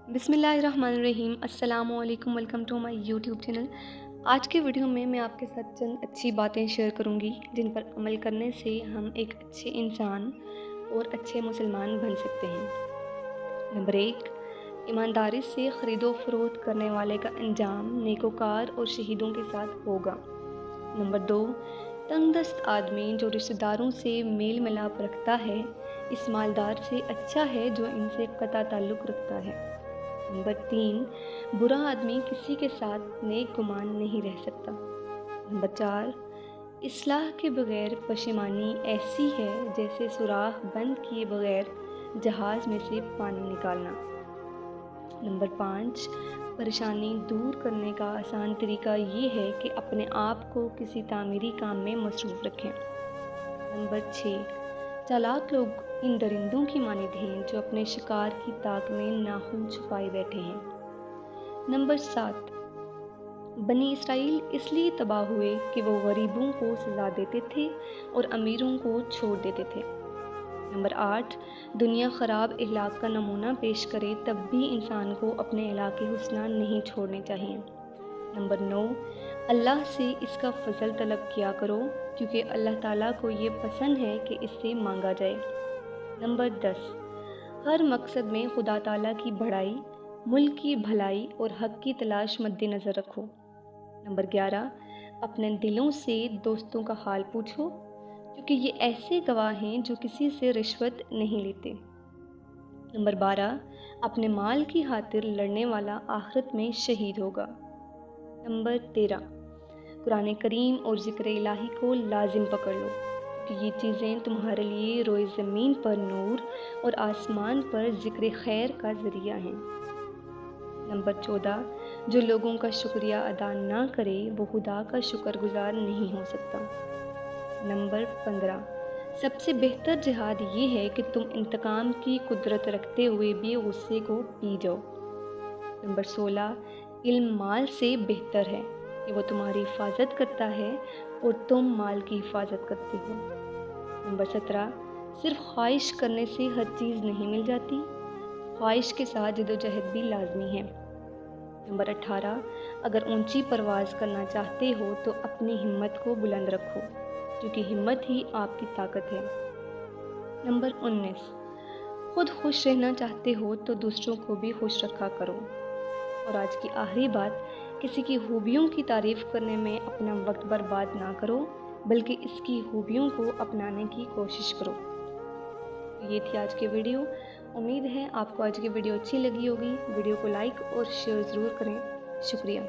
बिस्मिल्लाहिर्रहमानिर्रहीम। अस्सलाम वालेकुम। Welcome to my YouTube channel. आज के वीडियो में मैं आपके साथ चंद अच्छी बातें शेयर करूंगी जिन पर अमल करने से हम एक अच्छे इंसान और अच्छे मुसलमान बन सकते हैं। नंबर 1, ईमानदारी से ख़रीदो फरोख्त करने वाले का अंजाम नेकोकार और शहीदों के साथ होगा। नंबर 2, तंगदस्त आदमी जो रिश्तेदारों से मेल मिलाप रखता है इस मालदार से अच्छा है जो इनसे कता ताल्लुक़ रखता है। नंबर 3, बुरा आदमी किसी के साथ नेक गुमान नहीं रह सकता। नंबर 4, इस्लाह के बगैर पशेमानी ऐसी है जैसे सुराख बंद किए बगैर जहाज़ में से पानी निकालना। नंबर 5, परेशानी दूर करने का आसान तरीका ये है कि अपने आप को किसी तामीरी काम में मसरूफ़ रखें। नंबर 6, चालाक लोग इन दरिंदों की मानिंद हैं जो अपने शिकार की ताक में नाखून छुपाए बैठे हैं। नंबर 7, बनी इसराइल इसलिए तबाह हुए कि वो गरीबों को सज़ा देते थे और अमीरों को छोड़ देते थे। नंबर 8, दुनिया ख़राब इलाक़ का नमूना पेश करे तब भी इंसान को अपने इलाक़े हुस्ना नहीं छोड़ने चाहिए। नंबर 9, अल्लाह से इसका फ़ज़ल तलब किया करो क्योंकि अल्लाह ताला को ये पसंद है कि इससे मांगा जाए। नंबर 10, हर मकसद में खुदा ताला की बड़ाई, मुल्क की भलाई और हक़ की तलाश मद्देनज़र रखो। नंबर 11, अपने दिलों से दोस्तों का हाल पूछो क्योंकि ये ऐसे गवाह हैं जो किसी से रिश्वत नहीं लेते। नंबर 12, अपने माल की खातिर लड़ने वाला आखिरत में शहीद होगा। नंबर 13, कुरान करीम और ज़िक्र इलाही को लाजिम पकड़ लो क्योंकि ये चीज़ें तुम्हारे लिए रोए ज़मीन पर नूर और आसमान पर ज़िक्र खैर का ज़रिया हैं। नंबर 14, जो लोगों का शुक्रिया अदा ना करे वो खुदा का शुक्रगुजार नहीं हो सकता। नंबर 15, सबसे बेहतर जिहाद ये है कि तुम इंतकाम की कुदरत रखते हुए भी गुस्से को पी जाओ। नंबर 16, इल्म माल से बेहतर है कि वो तुम्हारी हिफाजत करता है और तुम माल की हिफाजत करते हो। नंबर 17, सिर्फ ख्वाहिश करने से हर चीज़ नहीं मिल जाती, ख्वाहिश के साथ जद्दोजहद भी लाजमी है। नंबर 18, अगर ऊंची परवाज़ करना चाहते हो तो अपनी हिम्मत को बुलंद रखो क्योंकि हिम्मत ही आपकी ताकत है। नंबर 19, खुद खुश रहना चाहते हो तो दूसरों को भी खुश रखा करो। और आज की आखिरी बात, किसी की खूबियों की तारीफ़ करने में अपना वक्त बर्बाद ना करो बल्कि इसकी खूबियों को अपनाने की कोशिश करो। ये थी आज की वीडियो। उम्मीद है आपको आज की वीडियो अच्छी लगी होगी। वीडियो को लाइक और शेयर ज़रूर करें। शुक्रिया।